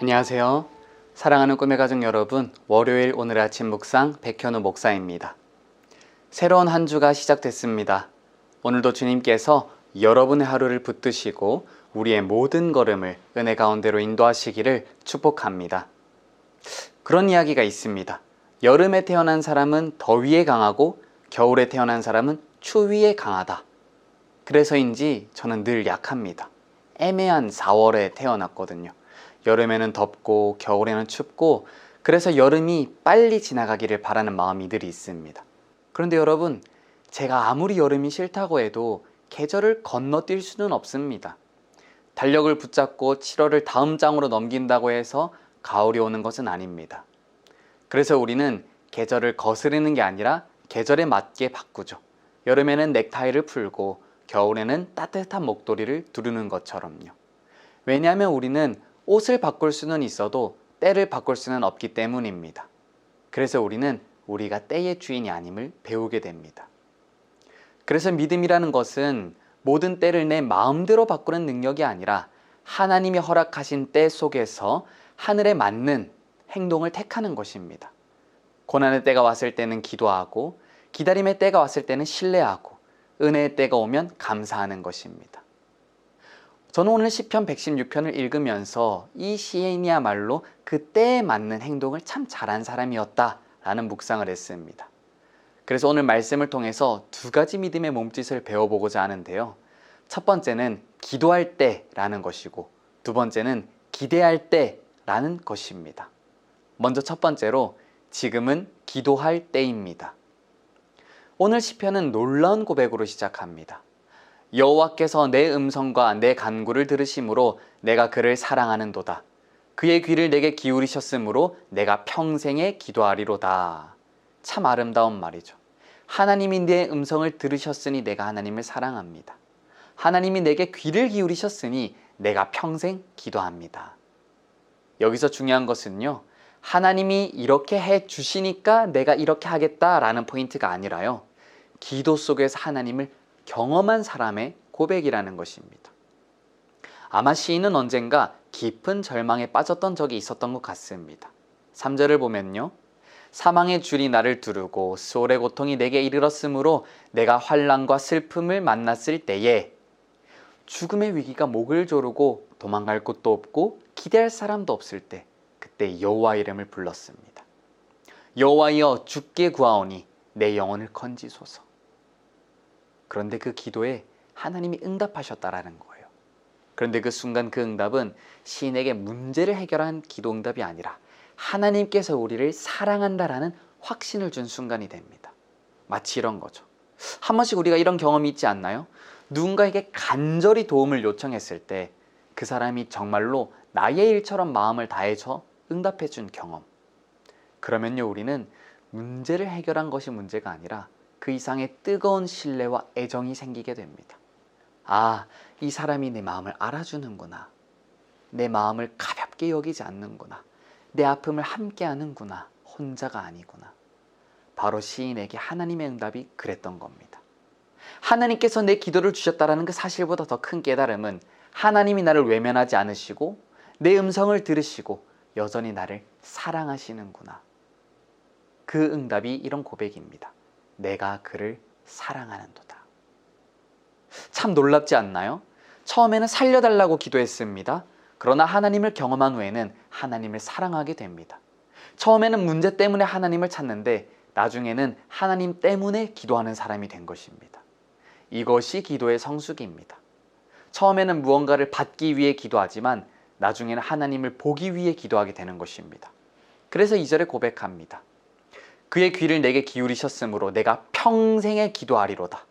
안녕하세요. 사랑하는 꿈의 가족 여러분, 월요일 오늘 아침 묵상 백현우 목사입니다. 새로운 한 주가 시작됐습니다. 오늘도 주님께서 여러분의 하루를 붙드시고 우리의 모든 걸음을 은혜 가운데로 인도하시기를 축복합니다. 그런 이야기가 있습니다. 여름에 태어난 사람은 더위에 강하고 겨울에 태어난 사람은 추위에 강하다. 그래서인지 저는 늘 약합니다. 애매한 4월에 태어났거든요. 여름에는 덥고 겨울에는 춥고 그래서 여름이 빨리 지나가기를 바라는 마음이 늘 있습니다. 그런데 여러분, 제가 아무리 여름이 싫다고 해도 계절을 건너뛸 수는 없습니다. 달력을 붙잡고 7월을 다음 장으로 넘긴다고 해서 가을이 오는 것은 아닙니다. 그래서 우리는 계절을 거스르는 게 아니라 계절에 맞게 바꾸죠. 여름에는 넥타이를 풀고 겨울에는 따뜻한 목도리를 두르는 것처럼요. 왜냐하면 우리는 옷을 바꿀 수는 있어도 때를 바꿀 수는 없기 때문입니다. 그래서 우리는 우리가 때의 주인이 아님을 배우게 됩니다. 그래서 믿음이라는 것은 모든 때를 내 마음대로 바꾸는 능력이 아니라 하나님이 허락하신 때 속에서 하늘에 맞는 행동을 택하는 것입니다. 고난의 때가 왔을 때는 기도하고 기다림의 때가 왔을 때는 신뢰하고 은혜의 때가 오면 감사하는 것입니다. 저는 오늘 시편 116편을 읽으면서 이 시인이야말로 그 때에 맞는 행동을 참 잘한 사람이었다라는 묵상을 했습니다. 그래서 오늘 말씀을 통해서 두 가지 믿음의 몸짓을 배워보고자 하는데요. 첫 번째는 기도할 때라는 것이고 두 번째는 기대할 때라는 것입니다. 먼저 첫 번째로 지금은 기도할 때입니다. 오늘 시편은 놀라운 고백으로 시작합니다. 여호와께서 내 음성과 내 간구를 들으심으로 내가 그를 사랑하는도다. 그의 귀를 내게 기울이셨으므로 내가 평생에 기도하리로다. 참 아름다운 말이죠. 하나님이 내 음성을 들으셨으니 내가 하나님을 사랑합니다. 하나님이 내게 귀를 기울이셨으니 내가 평생 기도합니다. 여기서 중요한 것은요, 하나님이 이렇게 해 주시니까 내가 이렇게 하겠다라는 포인트가 아니라요, 기도 속에서 하나님을 경험한 사람의 고백이라는 것입니다. 아마 시인은 언젠가 깊은 절망에 빠졌던 적이 있었던 것 같습니다. 3절을 보면요, 사망의 줄이 나를 두르고 수월의 고통이 내게 이르렀으므로 내가 환난과 슬픔을 만났을 때에, 죽음의 위기가 목을 조르고 도망갈 곳도 없고 기대할 사람도 없을 때, 그때 여호와 이름을 불렀습니다. 여호와여, 주께 구하오니 내 영혼을 건지소서. 그런데 그 기도에 하나님이 응답하셨다라는 거예요. 그런데 그 순간 그 응답은 시인에게 문제를 해결한 기도 응답이 아니라 하나님께서 우리를 사랑한다라는 확신을 준 순간이 됩니다. 마치 이런 거죠. 한 번씩 우리가 이런 경험이 있지 않나요? 누군가에게 간절히 도움을 요청했을 때 그 사람이 정말로 나의 일처럼 마음을 다해서 응답해 준 경험. 그러면요, 우리는 문제를 해결한 것이 문제가 아니라 그 이상의 뜨거운 신뢰와 애정이 생기게 됩니다. 아, 이 사람이 내 마음을 알아주는구나. 내 마음을 가볍게 여기지 않는구나. 내 아픔을 함께 하는구나. 혼자가 아니구나. 바로 시인에게 하나님의 응답이 그랬던 겁니다. 하나님께서 내 기도를 주셨다라는 그 사실보다 더 큰 깨달음은 하나님이 나를 외면하지 않으시고 내 음성을 들으시고 여전히 나를 사랑하시는구나. 그 응답이 이런 고백입니다. 내가 그를 사랑하는도다. 참 놀랍지 않나요? 처음에는 살려달라고 기도했습니다. 그러나 하나님을 경험한 후에는 하나님을 사랑하게 됩니다. 처음에는 문제 때문에 하나님을 찾는데 나중에는 하나님 때문에 기도하는 사람이 된 것입니다. 이것이 기도의 성숙입니다. 처음에는 무언가를 받기 위해 기도하지만 나중에는 하나님을 보기 위해 기도하게 되는 것입니다. 그래서 2절에 고백합니다. 그의 귀를 내게 기울이셨으므로 내가 평생에 기도하리로다.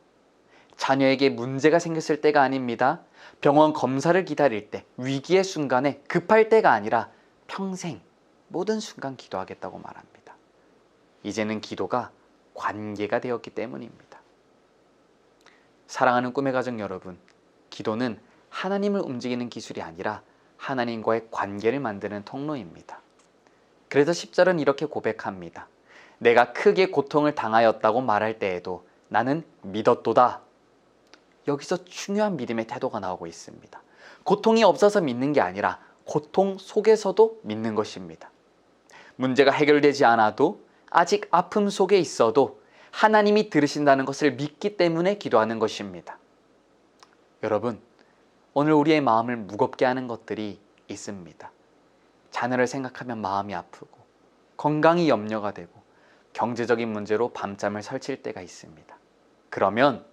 자녀에게 문제가 생겼을 때가 아닙니다. 병원 검사를 기다릴 때, 위기의 순간에 급할 때가 아니라 평생 모든 순간 기도하겠다고 말합니다. 이제는 기도가 관계가 되었기 때문입니다. 사랑하는 꿈의 가족 여러분, 기도는 하나님을 움직이는 기술이 아니라 하나님과의 관계를 만드는 통로입니다. 그래서 10절은 이렇게 고백합니다. 내가 크게 고통을 당하였다고 말할 때에도 나는 믿었도다. 여기서 중요한 믿음의 태도가 나오고 있습니다. 고통이 없어서 믿는 게 아니라 고통 속에서도 믿는 것입니다. 문제가 해결되지 않아도 아직 아픔 속에 있어도 하나님이 들으신다는 것을 믿기 때문에 기도하는 것입니다. 여러분, 오늘 우리의 마음을 무겁게 하는 것들이 있습니다. 자녀를 생각하면 마음이 아프고 건강이 염려가 되고 경제적인 문제로 밤잠을 설칠 때가 있습니다. 그러면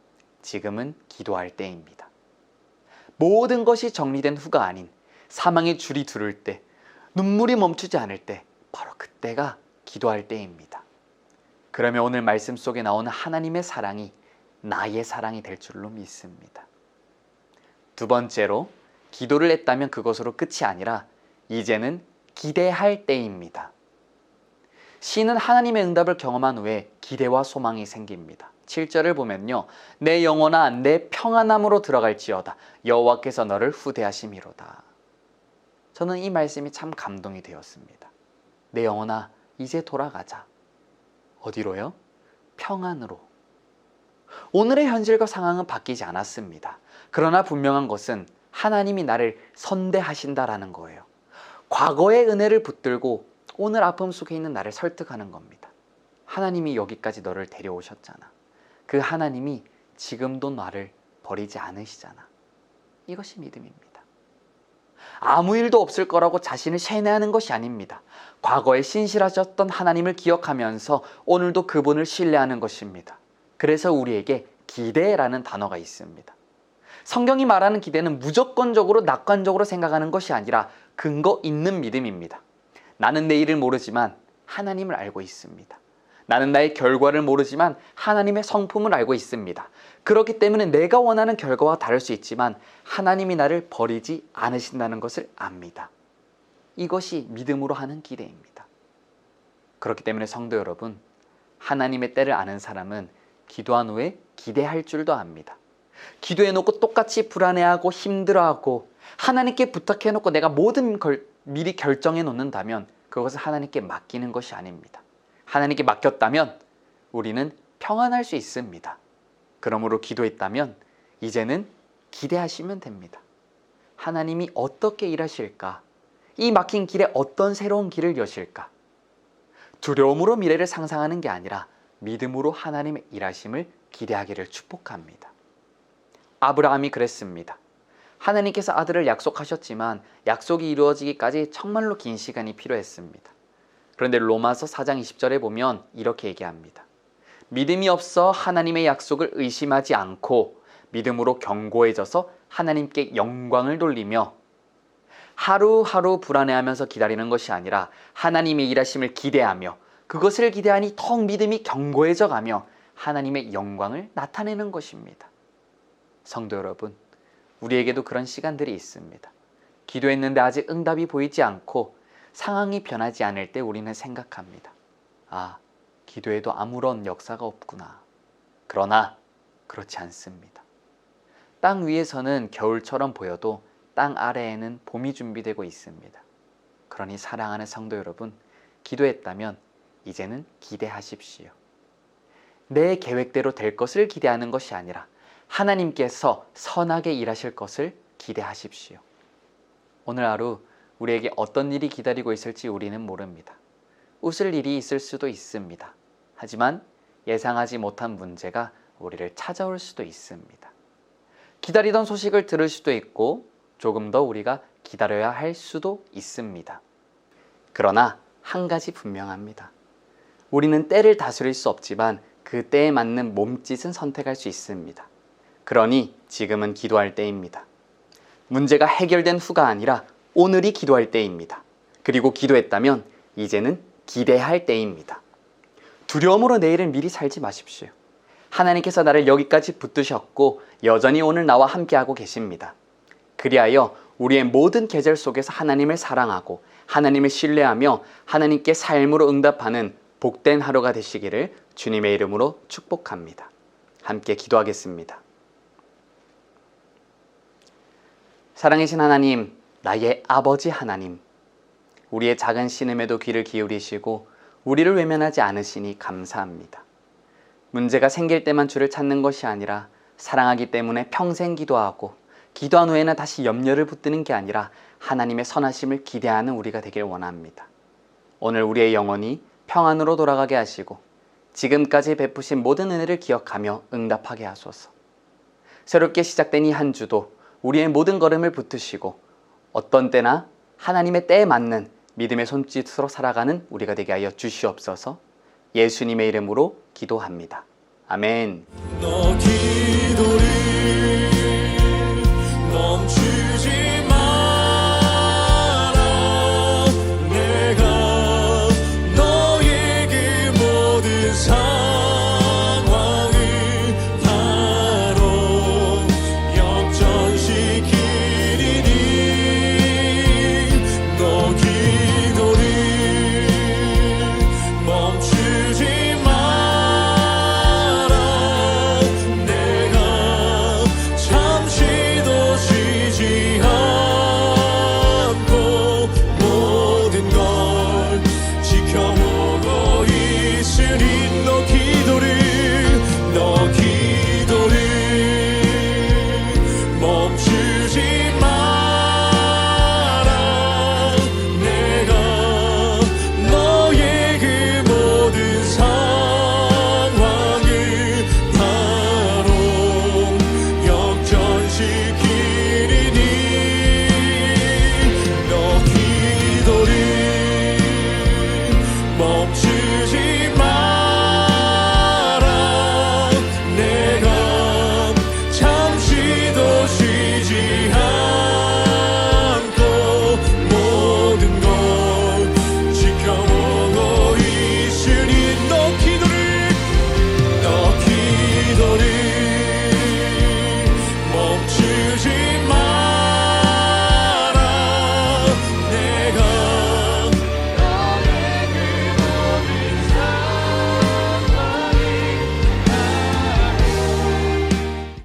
지금은 기도할 때입니다. 모든 것이 정리된 후가 아닌 사망의 줄이 두를 때, 눈물이 멈추지 않을 때, 바로 그때가 기도할 때입니다. 그러면 오늘 말씀 속에 나오는 하나님의 사랑이 나의 사랑이 될 줄로 믿습니다. 두 번째로, 기도를 했다면 그것으로 끝이 아니라 이제는 기대할 때입니다. 시인은 하나님의 응답을 경험한 후에 기대와 소망이 생깁니다. 7절을 보면요, 내 영혼아 내 평안함으로 들어갈지어다 여호와께서 너를 후대하심이로다. 저는 이 말씀이 참 감동이 되었습니다. 내 영혼아 이제 돌아가자. 어디로요? 평안으로. 오늘의 현실과 상황은 바뀌지 않았습니다. 그러나 분명한 것은 하나님이 나를 선대하신다라는 거예요. 과거의 은혜를 붙들고 오늘 아픔 속에 있는 나를 설득하는 겁니다. 하나님이 여기까지 너를 데려오셨잖아. 그 하나님이 지금도 나를 버리지 않으시잖아. 이것이 믿음입니다. 아무 일도 없을 거라고 자신을 세뇌하는 것이 아닙니다. 과거에 신실하셨던 하나님을 기억하면서 오늘도 그분을 신뢰하는 것입니다. 그래서 우리에게 기대라는 단어가 있습니다. 성경이 말하는 기대는 무조건적으로 낙관적으로 생각하는 것이 아니라 근거 있는 믿음입니다. 나는 내일을 모르지만 하나님을 알고 있습니다. 나는 나의 결과를 모르지만 하나님의 성품을 알고 있습니다. 그렇기 때문에 내가 원하는 결과와 다를 수 있지만 하나님이 나를 버리지 않으신다는 것을 압니다. 이것이 믿음으로 하는 기대입니다. 그렇기 때문에 성도 여러분, 하나님의 때를 아는 사람은 기도한 후에 기대할 줄도 압니다. 기도해놓고 똑같이 불안해하고 힘들어하고 하나님께 부탁해놓고 내가 모든 걸 미리 결정해 놓는다면 그것은 하나님께 맡기는 것이 아닙니다. 하나님께 맡겼다면 우리는 평안할 수 있습니다. 그러므로 기도했다면 이제는 기대하시면 됩니다. 하나님이 어떻게 일하실까? 이 막힌 길에 어떤 새로운 길을 여실까? 두려움으로 미래를 상상하는 게 아니라 믿음으로 하나님의 일하심을 기대하기를 축복합니다. 아브라함이 그랬습니다. 하나님께서 아들을 약속하셨지만 약속이 이루어지기까지 정말로 긴 시간이 필요했습니다. 그런데 로마서 4장 20절에 보면 이렇게 얘기합니다. 믿음이 없어 하나님의 약속을 의심하지 않고 믿음으로 견고해져서 하나님께 영광을 돌리며 하루하루 불안해하면서 기다리는 것이 아니라 하나님의 일하심을 기대하며 그것을 기대하니 더 믿음이 견고해져 가며 하나님의 영광을 나타내는 것입니다. 성도 여러분, 우리에게도 그런 시간들이 있습니다. 기도했는데 아직 응답이 보이지 않고 상황이 변하지 않을 때 우리는 생각합니다. 아, 기도해도 아무런 역사가 없구나. 그러나 그렇지 않습니다. 땅 위에서는 겨울처럼 보여도 땅 아래에는 봄이 준비되고 있습니다. 그러니 사랑하는 성도 여러분, 기도했다면 이제는 기대하십시오. 내 계획대로 될 것을 기대하는 것이 아니라 하나님께서 선하게 일하실 것을 기대하십시오. 오늘 하루 우리에게 어떤 일이 기다리고 있을지 우리는 모릅니다. 웃을 일이 있을 수도 있습니다. 하지만 예상하지 못한 문제가 우리를 찾아올 수도 있습니다. 기다리던 소식을 들을 수도 있고 조금 더 우리가 기다려야 할 수도 있습니다. 그러나 한 가지 분명합니다. 우리는 때를 다스릴 수 없지만 그 때에 맞는 몸짓은 선택할 수 있습니다. 그러니 지금은 기도할 때입니다. 문제가 해결된 후가 아니라 오늘이 기도할 때입니다. 그리고 기도했다면 이제는 기대할 때입니다. 두려움으로 내일을 미리 살지 마십시오. 하나님께서 나를 여기까지 붙드셨고 여전히 오늘 나와 함께하고 계십니다. 그리하여 우리의 모든 계절 속에서 하나님을 사랑하고 하나님을 신뢰하며 하나님께 삶으로 응답하는 복된 하루가 되시기를 주님의 이름으로 축복합니다. 함께 기도하겠습니다. 사랑이신 하나님, 나의 아버지 하나님, 우리의 작은 신음에도 귀를 기울이시고 우리를 외면하지 않으시니 감사합니다. 문제가 생길 때만 주를 찾는 것이 아니라 사랑하기 때문에 평생 기도하고 기도한 후에는 다시 염려를 붙드는 게 아니라 하나님의 선하심을 기대하는 우리가 되길 원합니다. 오늘 우리의 영혼이 평안으로 돌아가게 하시고 지금까지 베푸신 모든 은혜를 기억하며 응답하게 하소서. 새롭게 시작된 이 한 주도 우리의 모든 걸음을 붙드시고 어떤 때나 하나님의 때에 맞는 믿음의 손짓으로 살아가는 우리가 되게 하여 주시옵소서. 예수님의 이름으로 기도합니다. 아멘. 너 기도를 멈추지 마라. 내가 너의 그 모든 상황을 바로 역전시키리니 너 기도를 멈추지 마라. 내가 잠시도 쉬지 않고 모든 걸 지켜보고 있으니 너 기도를 멈추지 마.